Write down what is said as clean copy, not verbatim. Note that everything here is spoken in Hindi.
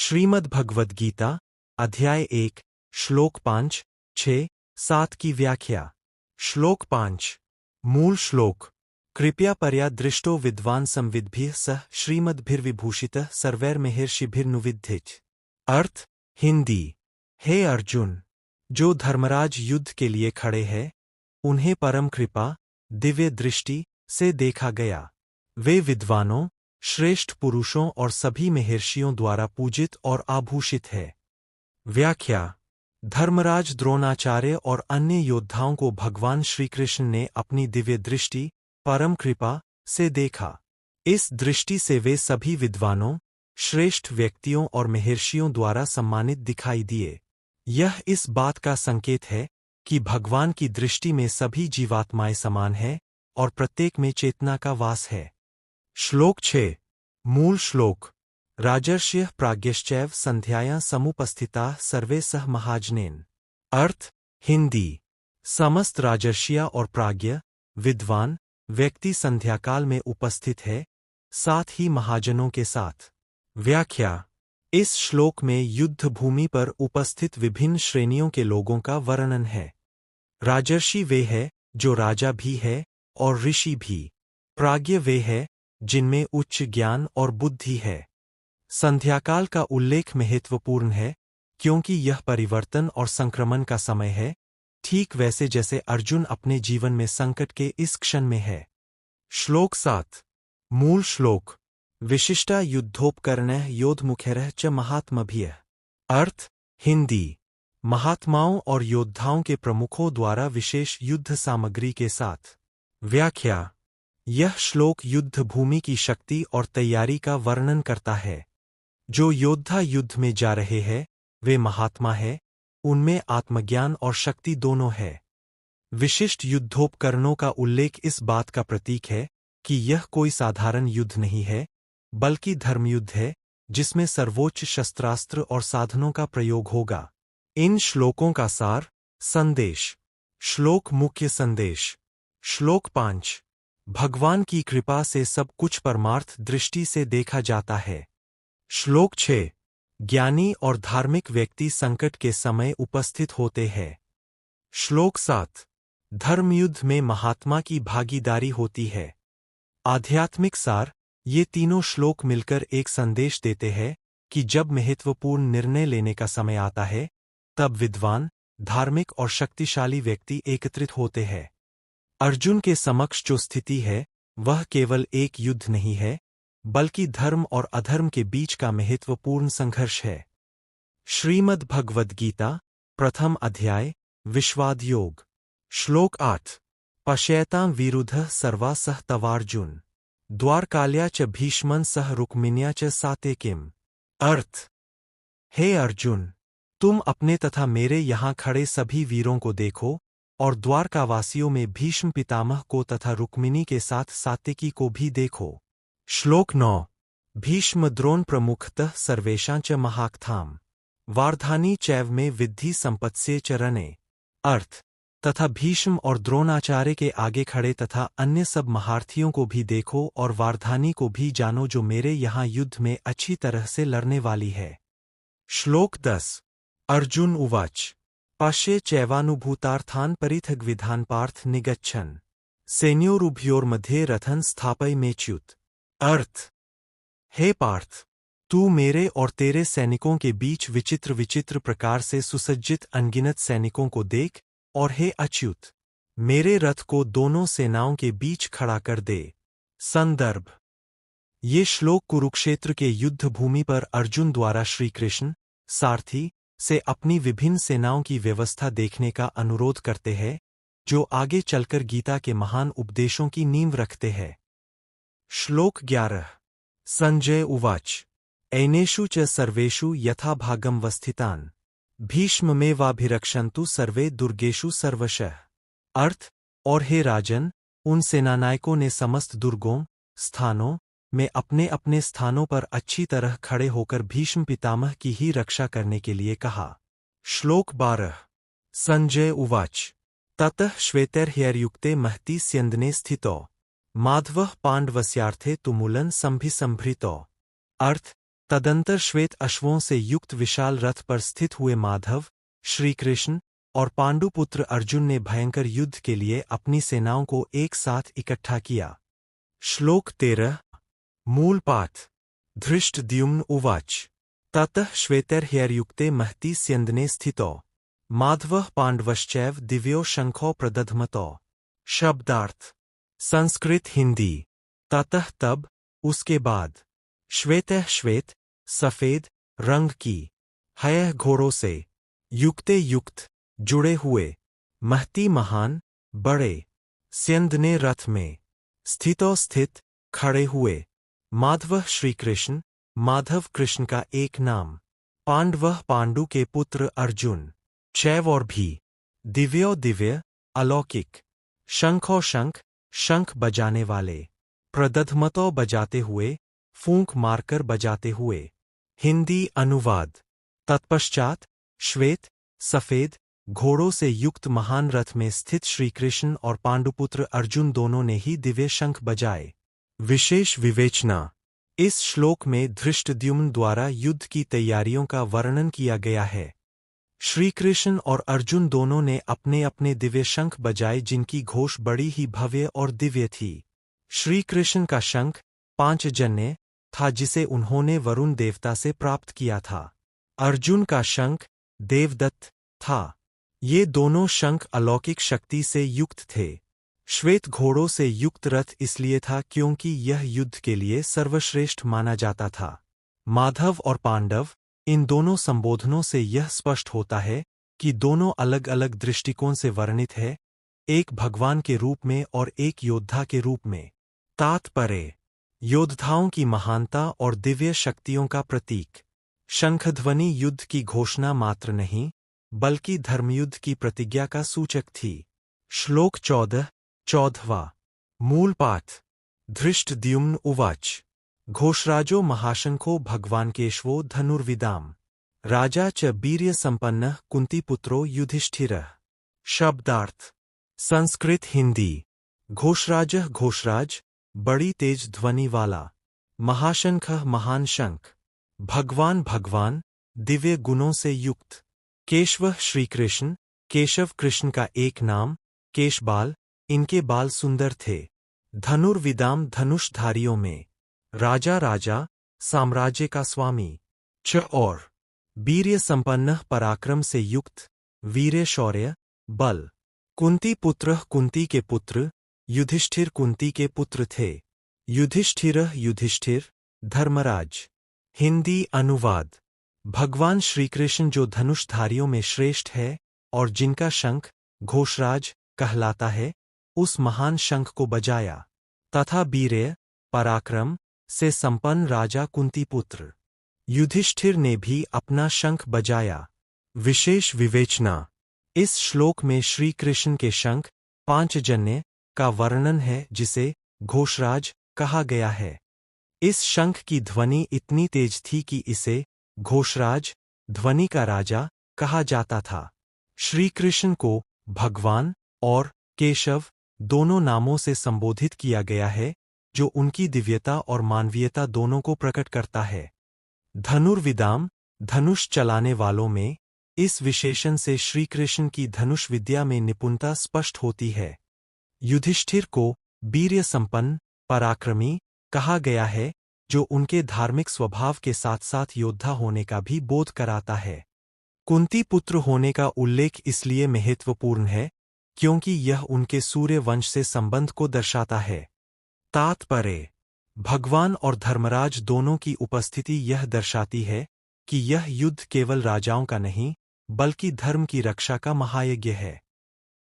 श्रीमद् भगवद गीता अध्याय 1 श्लोक 5, 6, 7 की व्याख्या। श्लोक 5 मूल श्लोक। कृपया पर्या दृष्टो विद्वान संविद्भिः सह श्रीमद्भिर्विभूषितः सर्वैर्महर्षिभिर्नुविद्धिः। अर्थ हिंदी। हे अर्जुन, जो धर्मराज युद्ध के लिए खड़े हैं, उन्हें परम कृपा दिव्य दृष्टि से देखा गया। वे विद्वानों, श्रेष्ठ पुरुषों और सभी महर्षियों द्वारा पूजित और आभूषित है। व्याख्या। धर्मराज द्रोणाचार्य और अन्य योद्धाओं को भगवान श्रीकृष्ण ने अपनी दिव्य दृष्टि परम कृपा से देखा। इस दृष्टि से वे सभी विद्वानों, श्रेष्ठ व्यक्तियों और महर्षियों द्वारा सम्मानित दिखाई दिए। यह इस बात का संकेत है कि भगवान की दृष्टि में सभी जीवात्माएं समान हैं और प्रत्येक में चेतना का वास है। श्लोक 6 मूल श्लोक। राजर्षयः प्राज्ञश्चैव संध्यायां समुपस्थिताः सर्वे सह महाजनेन। अर्थ हिंदी। समस्त राजर्षियां और प्राज्ञ विद्वान व्यक्ति संध्याकाल में उपस्थित है, साथ ही महाजनों के साथ। व्याख्या। इस श्लोक में युद्ध भूमि पर उपस्थित विभिन्न श्रेणियों के लोगों का वर्णन है। राजर्षि वे है जो राजा भी है और ऋषि भी। प्राज्ञ वे है जिनमें उच्च ज्ञान और बुद्धि है। संध्याकाल का उल्लेख महत्वपूर्ण है क्योंकि यह परिवर्तन और संक्रमण का समय है, ठीक वैसे जैसे अर्जुन अपने जीवन में संकट के इस क्षण में है। श्लोक 7 मूल श्लोक। विशिष्टा युद्धोपकरणैः योद्धमुखैरः च महात्मभिः। अर्थ हिंदी। महात्माओं और योद्धाओं के प्रमुखों द्वारा विशेष युद्ध सामग्री के साथ। व्याख्या। यह श्लोक युद्ध भूमि की शक्ति और तैयारी का वर्णन करता है। जो योद्धा युद्ध में जा रहे हैं, वे महात्मा हैं, उनमें आत्मज्ञान और शक्ति दोनों है। विशिष्ट युद्धोपकरणों का उल्लेख इस बात का प्रतीक है कि यह कोई साधारण युद्ध नहीं है, बल्कि धर्मयुद्ध है जिसमें सर्वोच्च शस्त्रास्त्र और साधनों का प्रयोग होगा। इन श्लोकों का सार संदेश। श्लोक मुख्य संदेश। श्लोक 5 भगवान की कृपा से सब कुछ परमार्थ दृष्टि से देखा जाता है। श्लोक 6 ज्ञानी और धार्मिक व्यक्ति संकट के समय उपस्थित होते हैं। श्लोक 7 धर्मयुद्ध में महात्मा की भागीदारी होती है। आध्यात्मिक सार। ये तीनों श्लोक मिलकर एक संदेश देते हैं कि जब महत्वपूर्ण निर्णय लेने का समय आता है, तब विद्वान, धार्मिक और शक्तिशाली व्यक्ति एकत्रित होते हैं। अर्जुन के समक्ष जो स्थिति है, वह केवल एक युद्ध नहीं है, बल्कि धर्म और अधर्म के बीच का महत्वपूर्ण संघर्ष है। श्रीमद् भगवद गीता प्रथम अध्याय विश्वाद योग। श्लोक 8 पश्येतां विरुद्धः सर्वा सह तवार्जुन। द्वारकाल्या च भीष्मन् सह रुक्मिण्या च सात्यकिम्। अर्थ हे अर्जुन, तुम अपने तथा मेरे यहाँ खड़े सभी वीरों को देखो और द्वारकावासियों में भीष्म पितामह को तथा रुक्मिणी के साथ सात्यकी को भी देखो। श्लोक 9 भीष्म द्रोण प्रमुखतः सर्वेषां च महाकथाम्। वार्धानी चैव में विद्धि संपत्स्य च रणे। अर्थ तथा भीष्म और द्रोणाचार्य के आगे खड़े तथा अन्य सब महारथियों को भी देखो और वार्धानी को भी जानो जो मेरे यहाँ युद्ध में अच्छी तरह से लड़ने वाली है। श्लोक 10 अर्जुन उवाच पश्ये चैवानुभूतार्थान् परिथग्विधान् पार्थ निगच्छन्। सैन्योरुभयोर्मध्ये रथं स्थापयिमेच्युत। अर्थ हे पार्थ, तू मेरे और तेरे सैनिकों के बीच विचित्र विचित्र प्रकार से सुसज्जित अनगिनत सैनिकों को देख, और हे अच्युत, मेरे रथ को दोनों सेनाओं के बीच खड़ा कर दे। संदर्भ। ये श्लोक कुरुक्षेत्र के युद्ध भूमि पर अर्जुन द्वारा श्रीकृष्ण सारथी से अपनी विभिन्न सेनाओं की व्यवस्था देखने का अनुरोध करते हैं, जो आगे चलकर गीता के महान उपदेशों की नींव रखते हैं। श्लोक 11 संजय उवाच एनेषु च सर्वेषु यथा भागं वस्थितान् भीष्ममेवाभिरक्षन्तु सर्वे दुर्गेषु सर्वशः। अर्थ और हे राजन, उन सेनानायकों ने समस्त दुर्गों स्थानों में अपने अपने स्थानों पर अच्छी तरह खड़े होकर भीष्म पितामह की ही रक्षा करने के लिए कहा। श्लोक 12 संजय उवाच ततः श्वेतैर्हयैर्युक्ते महती स्यन्दने स्थितो माधवः पाण्डवस्यार्थे तुमुलं संभिसंभृतो। अर्थ तदंतर श्वेत अश्वों से युक्त विशाल रथ पर स्थित हुए माधव, श्रीकृष्ण और पांडुपुत्र अर्जुन ने भयंकर युद्ध के लिए अपनी सेनाओं को एक साथ इकट्ठा किया। श्लोक 13 मूल पाठ। धृष्टद्युम्न उवाच ततः श्वेतैर्हयैर्युक्ते महती स्यन्दने स्थितो माधवः पाण्डवश्चैव दिव्यो शंखो प्रदध्मतो। शब्दार्थ संस्कृत हिंदी। ततः तब, उसके बाद, श्वेतैः श्वेत सफेद रंग की, हयः घोड़ों से, युक्ते युक्त जुड़े हुए, महती महान बड़े, स्यन्दने रथ में, स्थितो स्थित खड़े हुए, माधवः श्रीकृष्ण माधव कृष्ण का एक नाम, पांडवः पांडु के पुत्र अर्जुन, चैव और भी, दिव्यो दिव्य अलौकिक, शंखो शंख शंख बजाने वाले, प्रदध्मतो बजाते हुए फूंक मारकर बजाते हुए। हिंदी अनुवाद। तत्पश्चात श्वेत सफेद घोड़ों से युक्त महान रथ में स्थित श्रीकृष्ण और पांडुपुत्र अर्जुन दोनों ने ही दिव्य शंख बजाए। विशेष विवेचना। इस श्लोक में धृष्टद्युम्न द्वारा युद्ध की तैयारियों का वर्णन किया गया है। श्रीकृष्ण और अर्जुन दोनों ने अपने अपने दिव्य शंख बजाए जिनकी घोष बड़ी ही भव्य और दिव्य थी। श्रीकृष्ण का शंख पांचजन्य था जिसे उन्होंने वरुण देवता से प्राप्त किया था। अर्जुन का शंख देवदत्त था। ये दोनों शंख अलौकिक शक्ति से युक्त थे। श्वेत घोड़ों से युक्त रथ इसलिए था क्योंकि यह युद्ध के लिए सर्वश्रेष्ठ माना जाता था। माधव और पांडव, इन दोनों संबोधनों से यह स्पष्ट होता है कि दोनों अलग अलग दृष्टिकोण से वर्णित है, एक भगवान के रूप में और एक योद्धा के रूप में। तात्पर्य योद्धाओं की महानता और दिव्य शक्तियों का प्रतीक। शंखध्वनि युद्ध की घोषणा मात्र नहीं, बल्कि धर्मयुद्ध की प्रतिज्ञा का सूचक थी। श्लोक 14वां। मूल पाठ। धृष्टद्युम्न उवाच घोषराजो महाशंखो भगवान केशवो धनुर्विदाम राजा च वीर्यसंपन्नः कुंतीपुत्रो युधिष्ठिरः। शब्दार्थ संस्कृत हिंदी। घोषराजः घोषराज बड़ी तेज ध्वनि वाला, महाशंखः महान शंख, भगवान भगवान दिव्य गुणों से युक्त, केशव श्रीकृष्ण केशव कृष्ण का एक नाम, केशबाल इनके बाल सुंदर थे, धनुर्विदाम धनुषधारियों में, राजा राजा साम्राज्य का स्वामी, च और वीर्य संपन्न पराक्रम से युक्त, वीर्य शौर्य बल, कुंती पुत्र कुंती के पुत्र, युधिष्ठिर कुंती के पुत्र थे, युधिष्ठिरः युधिष्ठिर धर्मराज। हिंदी अनुवाद। भगवान श्रीकृष्ण जो धनुषधारियों में श्रेष्ठ है और जिनका शंख घोषराज कहलाता है, उस महान शंख को बजाया, तथा वीर्य पराक्रम से संपन्न राजा कुंतीपुत्र युधिष्ठिर ने भी अपना शंख बजाया। विशेष विवेचना। इस श्लोक में श्री कृष्ण के शंख पांचजन्य का वर्णन है जिसे घोषराज कहा गया है। इस शंख की ध्वनि इतनी तेज थी कि इसे घोषराज ध्वनि का राजा कहा जाता था। श्री कृष्ण को भगवान और केशव दोनों नामों से संबोधित किया गया है जो उनकी दिव्यता और मानवीयता दोनों को प्रकट करता है। धनुर्विदाम धनुष चलाने वालों में इस विशेषण से श्रीकृष्ण की धनुष विद्या में निपुणता स्पष्ट होती है। युधिष्ठिर को वीर्य संपन्न पराक्रमी कहा गया है जो उनके धार्मिक स्वभाव के साथ साथ योद्धा होने का भी बोध कराता है। कुंती पुत्र होने का उल्लेख इसलिए महत्वपूर्ण है क्योंकि यह उनके सूर्य वंश से संबंध को दर्शाता है। तात्पर्य भगवान और धर्मराज दोनों की उपस्थिति यह दर्शाती है कि यह युद्ध केवल राजाओं का नहीं बल्कि धर्म की रक्षा का महायज्ञ है।